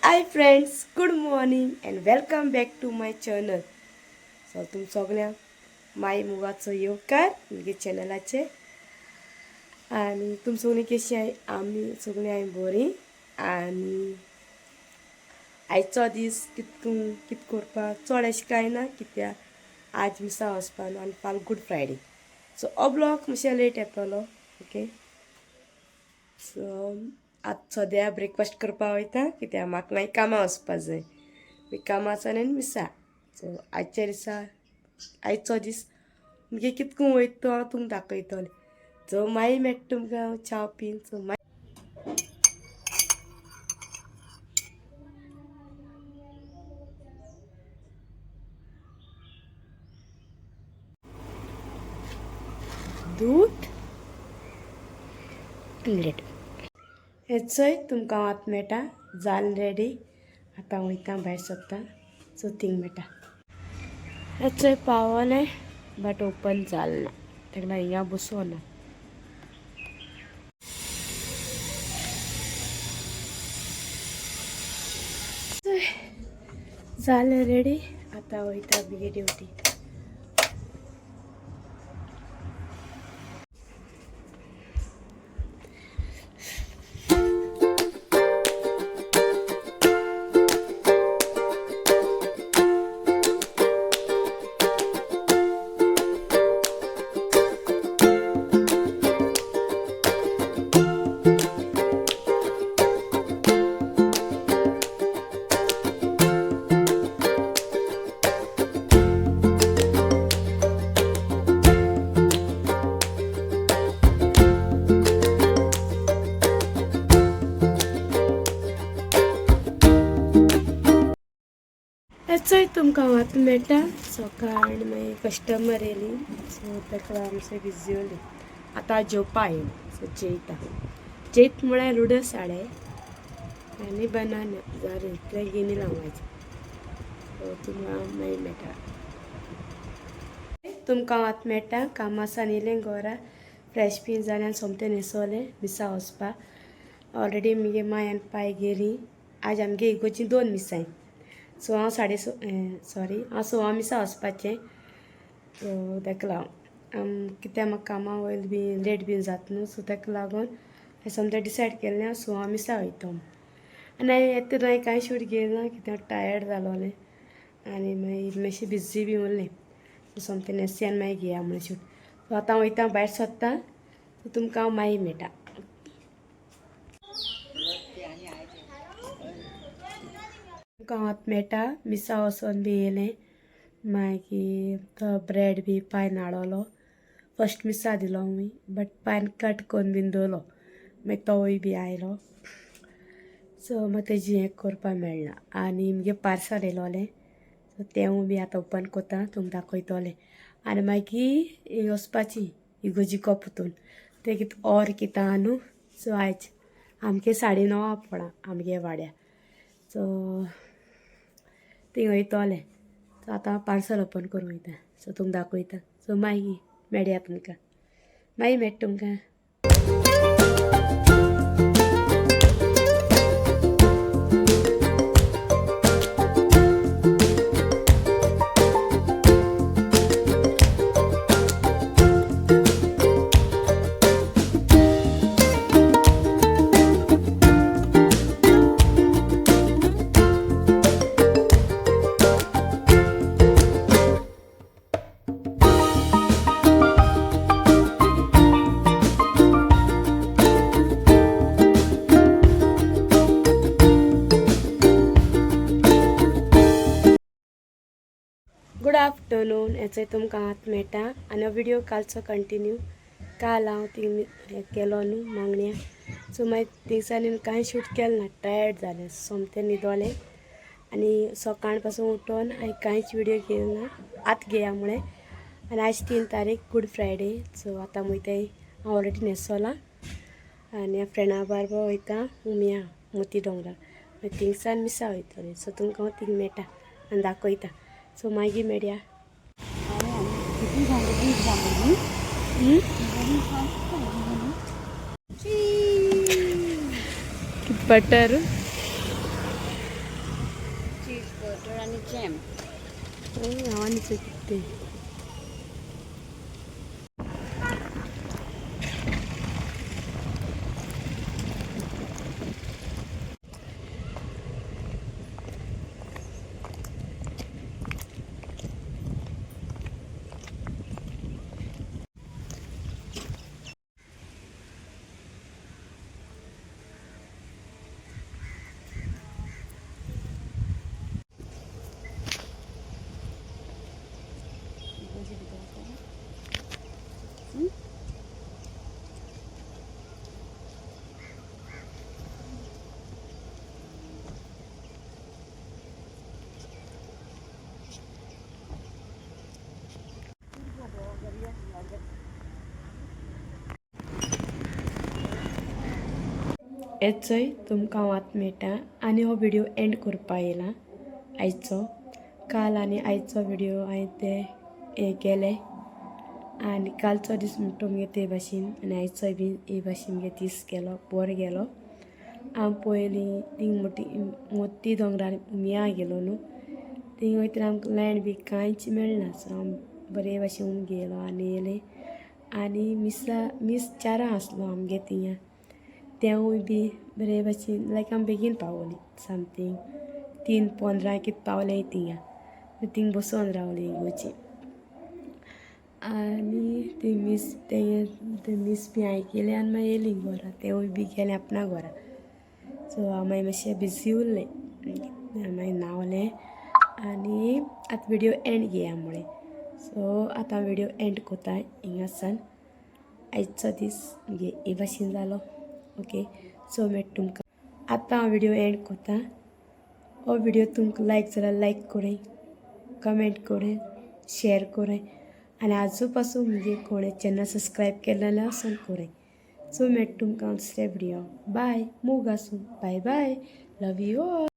High friends, good morning and welcome back to my channel. So तुम सगळ्यांक माय मुगाचो येवकार म्हगे चॅनलाचे. आणि तुम सगळीं कशी आहे? आमी सगळीं हांव बरीं. आनी आयचो दीस कित करपाक चड अशें कांय ना, कित्याक आज मिसा वचपा न्हू आनी फाल गूड फ्रायडे. सो हो ब्लॉग मातशें लेट येतलो. ओके, सो आतां सद्या ब्रेकफास्ट करपाक वयता, कित्याक म्हाका मागीर कामां वचपा जाय. कामां आनी मिसा. सो आजच्या दिसा आयचो दीस म्हणजे कितको वयता तो हांव तुमकां दाखयतलें. सो मागीर मेळटा तुमकां च्या पीन. सो दूध ऑमलेट हेचोय तुमकां आतां मेळटा. जाल रेडी. आतां वयता भायर सरता. सो थिंग मेळटा. हेचोय पावोलें बट ओपन जालना, ताका लागून हिंगा बसोना. जालें रेडी. आतां वयता बेगी ड्युटी. हेचोय तुमकां आतां मेळटा. सकाळ मागीर कस्टमर येयली, सो ताका लागून आमचे बिजी उरली. आतां जेवपा येयली. सो जेयत म्हळ्यार रुडस हाडे आनी बनाना जालें. इतलें गिनी लावायचें. सो तुमकां मागीर मेळटा. तुमकां आतां मेळटा. कामां सावन येयलें घरा, फ्रेश बीन जालें आनी सोमतें न्हेसोलें मिसा वचपाक. ऑलरेडी मगे माय आनी पाय गेलीं. आज आमगे इगोर्जीं 2 मिसाय. सो हांव हांव 6 मिसा वचपाचें. सो ताका लागून कित्याक म्हाका कामा वयर बी लेट बीन जाता न्हू. सो ताका लागून हांवें सोमतें डिसायड केल्लें हांव 6 मिसा वयता म्हूण. आनी हांवें येता थंय कांय शूट घेयना, कित्याक टायर्ड जालोलें आनी मागीर मातशें बिजी बी उरलें. सो सोमतें न्हेसया आनी मागीर घेया म्हूण शूट. सो आतां हांव वयता भायर सरता. सो तुमकां हांव मागीर मेळटा. तुमकां आतां मेळटा. मिसा वचोन बी येयलें. मागीर तो ब्रेड बी पायन हाडलो. फस्ट मिसा दिलो मुई, बट पायन कट करून बीन दवरलो. मागीर तोवूय बी आयलो. सो म्हाका तेजी हें करपा मेळना. आनी मुगे पार्सल येयलोलें. सो तेंवूय बी आतां ओपन कोत्ता, तुमकां दाखयतलें. आनी मागीर वचपाचीं इगोर्जी कोपतून. तें कितें ऑर कितें आहा न्हू. सो आयज आमगे 9:30 पडा आमगे वाड्या. सो थिंग वयतलें. सो आतां हांव पार्सल ओपन करूं वयता. सो तुमकां दाखयता. सो मागीर मेळया तुमकां. मागीर मेळटा तुमकां. Good afternoon. हेचोय तुमकां आतां मेळटा. आनी हो विडियो कालचो कंटिन्यू. काल हांव थिंग हें केलो न्हू मागण्या. सो मागीर थिंगसान कांय शूट केलें ना, टायर्ड जालें. सोमतें न्हिदोलें आनी सकाळ पासून उठोन हांवें कांयच विडियो केलो ना. आतां घेया म्हळें. आनी आयज 3 तारीख गूड फ्रायडे. सो आतां वयताय. हांव ऑलरेडी न्हेसोलां आनी फ्रेंडा बारबर वयता उमिया मोती दोंगरार. मागीर थिंगसान मिसा वयतलें. सो तुमकां हांव थिंग मेळटा आनी दाखयता. सो मागीर मेळया. Butter jam. हांवांनी कितें हेचोय तुमकां वात मेळटा आनी हो व्हिडिओ एंड करपा येयला आयचो काल आनी आयचो व्हिडिओ हांवें ते हे केले आनी कालचो दीस म्हणटा मगे ते भाशेन आनी आयचोय बी हे भाशेन मगे दीस गेलो बरो गेलो हांव पयलीं थिंग मोठी दोंगरार उमिया गेलो न्हू थिंग वयतना आमकां लँड बी कांयच मेळना सो हांव बरे भाशेन उमगेलो आनी येयले आनी मीस 4 आसलो आमगे थिंगा तेवूय बी बरे भाशेन लायक आमी बेगीन पावली समथींग 3:15 कितें पावले थिंगा थिंग बसून रावली इगोर्जी आनी ते मीस बी हांवें केले आनी मागीर येयली घरा तेवूय बी गेले आपणा घरा सो हांव मागीर मातशें बिजी उरलें मागीर न्हांवलें आनी आतां व्हिडिओ एंड घेया म्हळें सो आतां व्हिडिओ एंड कोत्ता हिंगासान आयचो दीस म्हणजे हे भाशेन जालो ओके सो मेट तुमकां आतां हांव व्हिडिओ एंड कोत्ता हो व्हिडिओ तुमकां लायक जाल्यार लायक कोरय कमेंट कोरय शेअर कोरय आनी आजू पासून म्हणजे कोणें चॅनल सबस्क्रायब केलें जाल्यार वचून कोरय सो मेट तुमकां दुसऱ्या व्हिडिओ बाय मोग आसूं bye bye love you all